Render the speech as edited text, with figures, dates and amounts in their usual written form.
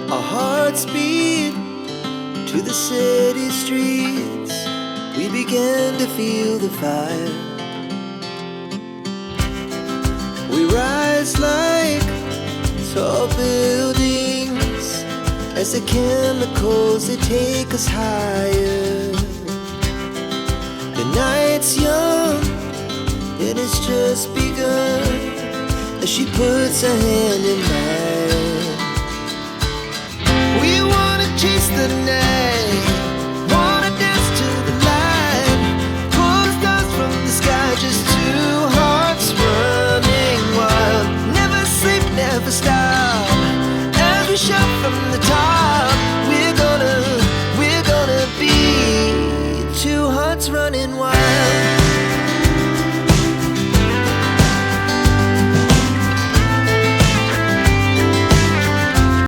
Our hearts beat to the city streets. We began to feel the fire. We rise like tall buildings as the chemicals, they take us higher. The night's young and it's just begun as she puts her hand in mine.